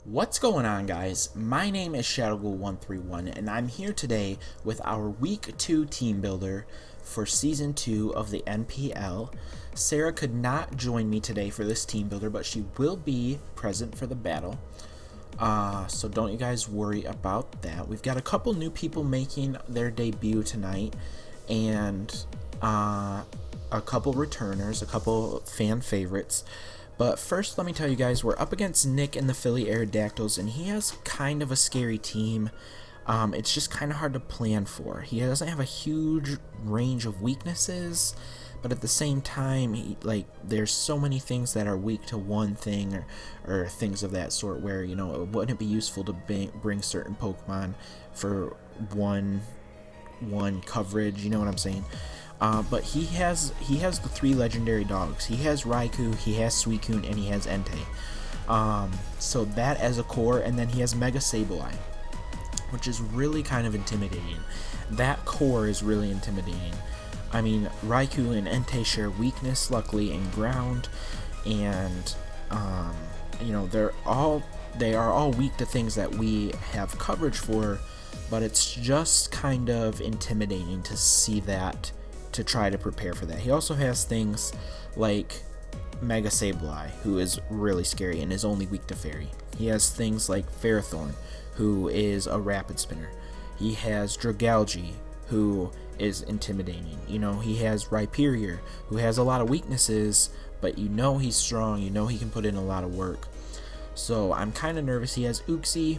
What's going on, guys? My name is ShadowGhoul131 and I'm here today with our Week 2 Team Builder for Season 2 of the NPL. Sarah could not join me today for this Team Builder, but she will be present for the battle. So don't you guys worry about that. We've got a couple new people making their debut tonight, and a couple returners, a couple fan favorites. But first, let me tell you guys, we're up against Nick and the Philly Aerodactyls, and he has kind of a scary team. It's just kind of hard to plan for. He doesn't have a huge range of weaknesses, but at the same time, there's so many things that are weak to one thing, or things of that sort, where, wouldn't it be useful to bring certain Pokemon for one coverage, you know what I'm saying? But he has the 3 legendary dogs. He has Raikou, he has Suicune, and he has Entei. So that as a core, and then he has Mega Sableye, which is really kind of intimidating. That core is really intimidating. I mean, Raikou and Entei share weakness, luckily, in ground, and they are all weak to things that we have coverage for, but it's just kind of intimidating to see that, to try to prepare for that. He also has things like Mega Sableye, who is really scary and is only weak to Fairy. He has things like Ferrothorn, who is a rapid spinner. He has Dragalge, who is intimidating. He has Rhyperior, who has a lot of weaknesses, but he's strong, he can put in a lot of work. So I'm kind of nervous. He has Uxie,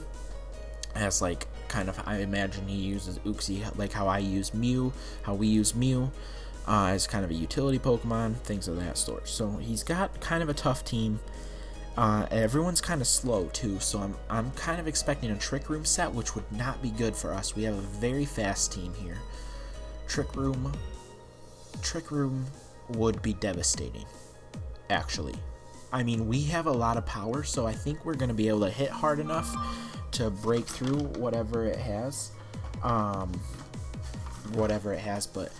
as I imagine he uses Uxie like how I use Mew, how we use Mew, as kind of a utility Pokemon, things of that sort. So he's got kind of a tough team. Everyone's kind of slow too, so I'm kind of expecting a Trick Room set, which would not be good for us. We have a very fast team here. Trick Room would be devastating, actually. I mean, we have a lot of power, so I think we're going to be able to hit hard enough to break through whatever it has, but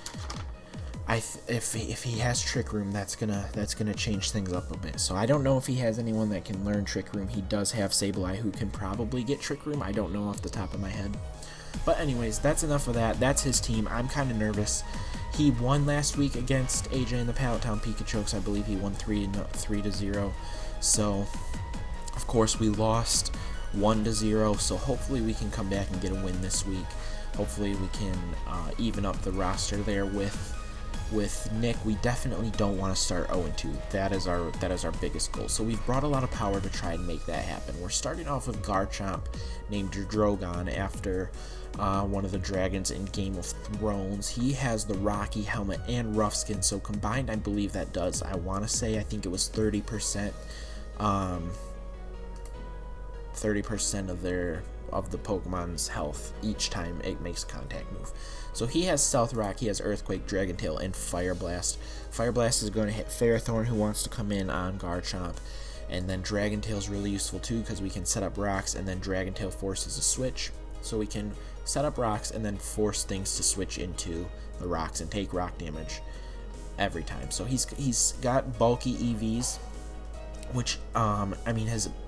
if he has Trick Room, that's gonna change things up a bit. So I don't know if he has anyone that can learn Trick Room. He does have Sableye, who can probably get Trick Room. I don't know off the top of my head. But anyways, that's enough of that. That's his team. I'm kind of nervous. He won last week against AJ and the Pallet Town Pikachokes. I believe he won 3-0. So of course we lost 1-0. So hopefully we can come back and get a win this week. Hopefully we can even up the roster there with Nick. We definitely don't want to start 0-2. That is our biggest goal. So we've brought a lot of power to try and make that happen. We're starting off with Garchomp, named Drogon after one of the dragons in Game of Thrones. He has the Rocky helmet and rough skin, so combined I believe that does, I think it was 30% of the Pokemon's health each time it makes a contact move. So he has Stealth Rock, he has Earthquake, Dragon Tail, and Fire Blast. Fire Blast is going to hit Ferrothorn, who wants to come in on Garchomp. And then Dragon Tail is really useful too, because we can set up rocks, and then Dragon Tail forces a switch. So we can set up rocks and then force things to switch into the rocks and take rock damage every time. So he's got bulky EVs, which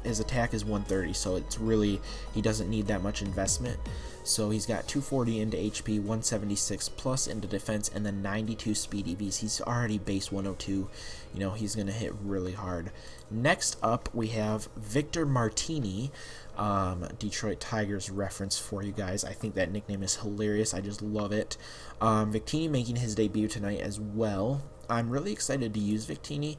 his attack is 130, so it's really, he doesn't need that much investment. So he's got 240 into HP, 176 plus into defense, and then 92 speed EVs. He's already base 102. He's gonna hit really hard. Next up we have Victor Martini, Detroit Tigers reference for you guys. I think that nickname is hilarious. I just love it. Victini making his debut tonight as well. I'm really excited to use Victini.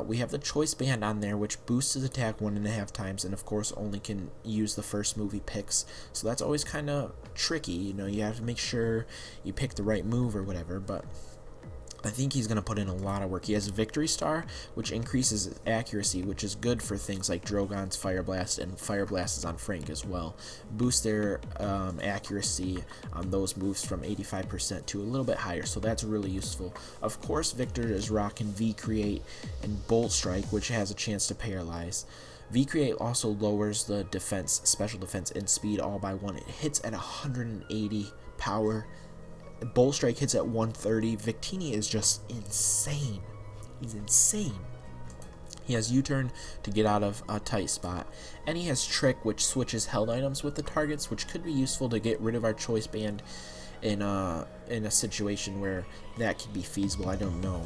We have the choice band on there, which boosts his attack 1.5 times, and of course only can use the first move he picks. So that's always kind of tricky. You have to make sure you pick the right move or whatever, but I think he's going to put in a lot of work. He has Victory Star, which increases accuracy, which is good for things like Drogon's Fire Blast, and Fire Blast is on Frank as well. Boost their accuracy on those moves from 85% to a little bit higher, so that's really useful. Of course, Victor is rocking V-Create and Bolt Strike, which has a chance to paralyze. V-Create also lowers the defense, special defense, and speed all by 1. It hits at 180 power. Bolt Strike hits at 130. Victini is just insane. He's insane. He has U-turn to get out of a tight spot, and he has trick, which switches held items with the targets, which could be useful to get rid of our choice band in a situation where that could be feasible. I don't know,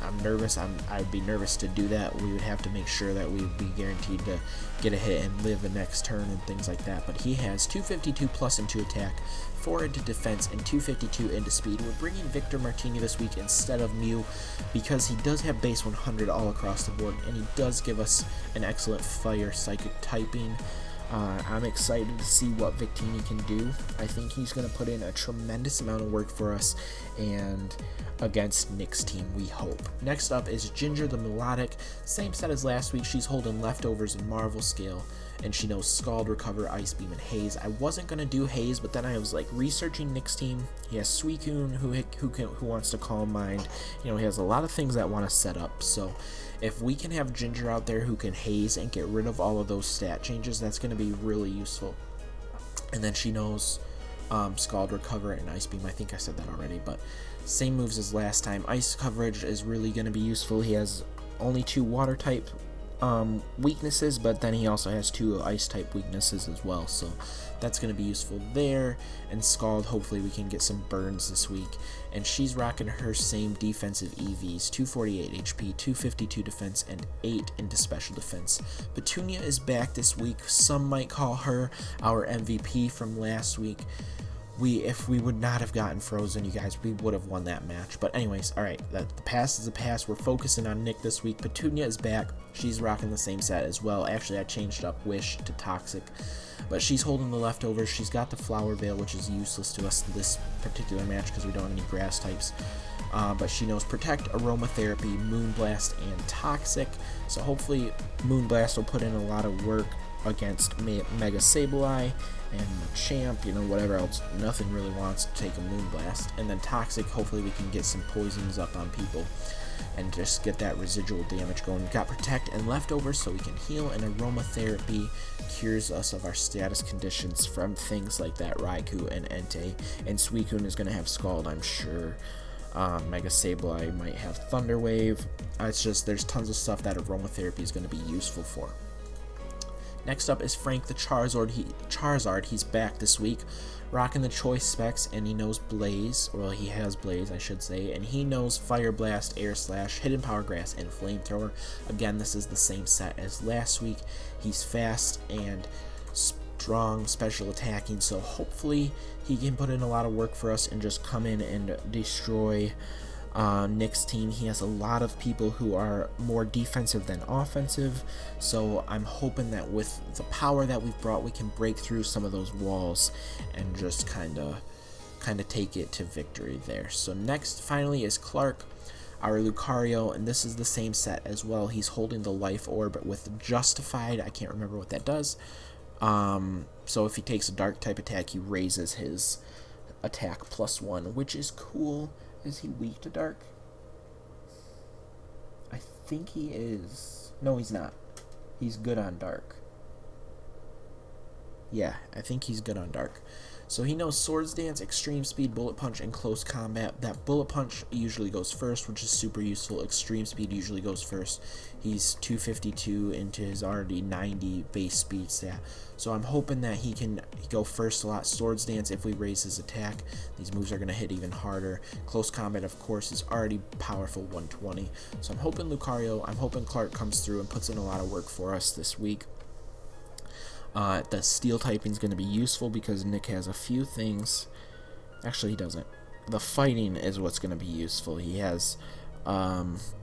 I'm nervous. I'd be nervous to do that. We would have to make sure that we would be guaranteed to get a hit and live the next turn and things like that. But he has 252 plus into attack, 4 into defense, and 252 into speed. We're bringing Victor Martini this week instead of Mew because he does have base 100 all across the board, and he does give us an excellent fire psychic typing. I'm excited to see what Victini can do. I think he's going to put in a tremendous amount of work for us and against Nick's team, we hope. Next up is Ginger the Melodic. Same set as last week. She's holding leftovers in Marvel Scale, and she knows Scald, Recover, Ice Beam, and Haze. I wasn't going to do Haze, but then I was like researching Nick's team. He has Suicune who wants to Calm Mind. You know, he has a lot of things that want to set up, so if we can have Ginger out there who can Haze and get rid of all of those stat changes, that's going to be really useful. And then she knows Scald, Recover, and Ice Beam. I think I said that already, but same moves as last time. Ice coverage is really going to be useful. He has only 2 water type weaknesses, but then he also has 2 ice type weaknesses as well, so that's going to be useful there. And Scald, hopefully we can get some burns this week. And she's rocking her same defensive EVs, 248 HP, 252 defense, and 8 into special defense. Petunia is back this week. Some might call her our MVP from last week. If we would not have gotten frozen, you guys, we would have won that match. But anyways, alright, the past is the past. We're focusing on Nick this week. Petunia is back. She's rocking the same set as well. Actually, I changed up Wish to Toxic, but she's holding the leftovers. She's got the Flower Veil, which is useless to us in this particular match because we don't have any grass types. But she knows Protect, Aromatherapy, Moonblast, and Toxic. So hopefully Moonblast will put in a lot of work against Mega Sableye and Champ, you know, whatever else. Nothing really wants to take a Moonblast. And then Toxic, hopefully we can get some poisons up on people and just get that residual damage going. We've got Protect and Leftovers so we can heal, and Aromatherapy cures us of our status conditions from things like that Raikou and Entei. And Suicune is going to have Scald, I'm sure. Mega Sableye might have Thunder Wave. It's just, there's tons of stuff that Aromatherapy is going to be useful for. Next up is Frank the Charizard. He's back this week, rocking the choice specs, and he knows Blaze. Well, he has Blaze, I should say, and he knows Fire Blast, Air Slash, Hidden Power Grass, and Flamethrower. Again, this is the same set as last week. He's fast and strong, special attacking, so hopefully he can put in a lot of work for us and just come in and destroy Nick's team. He has a lot of people who are more defensive than offensive, so I'm hoping that with the power that we've brought, we can break through some of those walls and just kind of take it to victory there. So next, finally, is Clark, our Lucario, and this is the same set as well. He's holding the Life Orb with Justified. I can't remember what that does. So if he takes a dark type attack, he raises his attack +1, which is cool. Is he weak to dark? I think he is. No, he's not. He's good on dark. Yeah, I think he's good on dark. So he knows Swords Dance, Extreme Speed, Bullet Punch, and Close Combat. That Bullet Punch usually goes first, which is super useful. Extreme Speed usually goes first. He's 252 into his already 90 base speed stat. So I'm hoping that he can go first a lot. Swords Dance, if we raise his attack, these moves are going to hit even harder. Close Combat, of course, is already powerful, 120. So I'm hoping Clark comes through and puts in a lot of work for us this week. The Steel typing is going to be useful because Nick has a few things. Actually, he doesn't. The Fighting is what's going to be useful. He has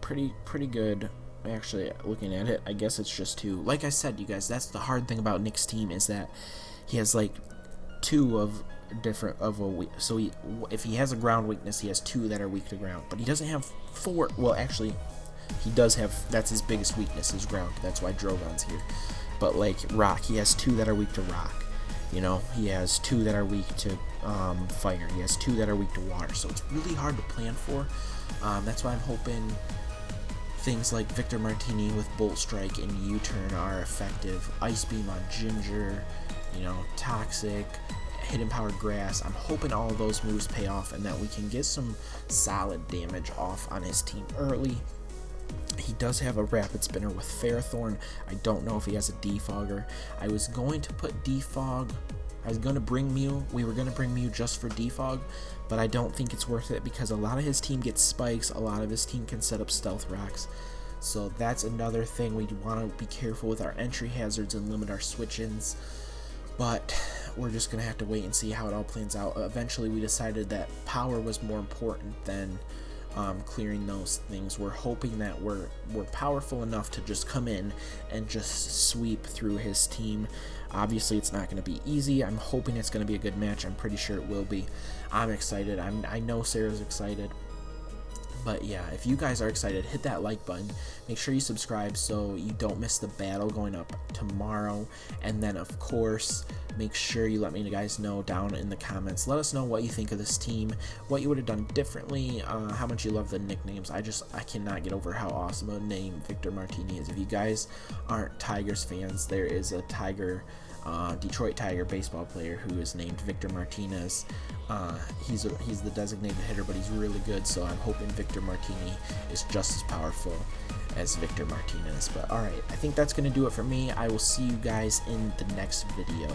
pretty good. Actually, looking at it, I guess it's just 2. Like I said, you guys, that's the hard thing about Nick's team, is that he has like 2 of different of a. So if he has a ground weakness, he has 2 that are weak to ground, but he doesn't have 4. Well, actually, he does have. That's his biggest weakness, is ground. That's why Drogon's here. But like rock, he has 2 that are weak to rock. You know, he has 2 that are weak to fire. He has 2 that are weak to water. So it's really hard to plan for. That's why I'm hoping things like Victor Martini with Bolt Strike and U-turn are effective. Ice Beam on Ginger, you know, Toxic, Hidden Power Grass. I'm hoping all of those moves pay off and that we can get some solid damage off on his team early. He does have a rapid spinner with Ferrothorn. I don't know if he has a defogger. I was going to put defog. I was going to bring Mew. We were going to bring Mew just for defog, but I don't think it's worth it because a lot of his team gets spikes. A lot of his team can set up stealth rocks. So that's another thing. We want to be careful with our entry hazards and limit our switch-ins. But we're just going to have to wait and see how it all plans out. Eventually we decided that power was more important than clearing those things. We're hoping that we're powerful enough to just come in and just sweep through his team. Obviously it's not going to be easy. I'm hoping it's going to be a good match. I'm pretty sure it will be. I'm excited. I know Sarah's excited. But yeah, if you guys are excited, hit that like button. Make sure you subscribe so you don't miss the battle going up tomorrow. And then of course, make sure you let me guys know down in the comments. Let us know what you think of this team, what you would have done differently, how much you love the nicknames. I cannot get over how awesome a name Victor Martini is. If you guys aren't Tigers fans, there is a Detroit Tiger baseball player who is named Victor Martinez. He's the designated hitter, but he's really good, so I'm hoping Victor Martini is just as powerful as Victor Martinez. But alright, I think that's going to do it for me. I will see you guys in the next video.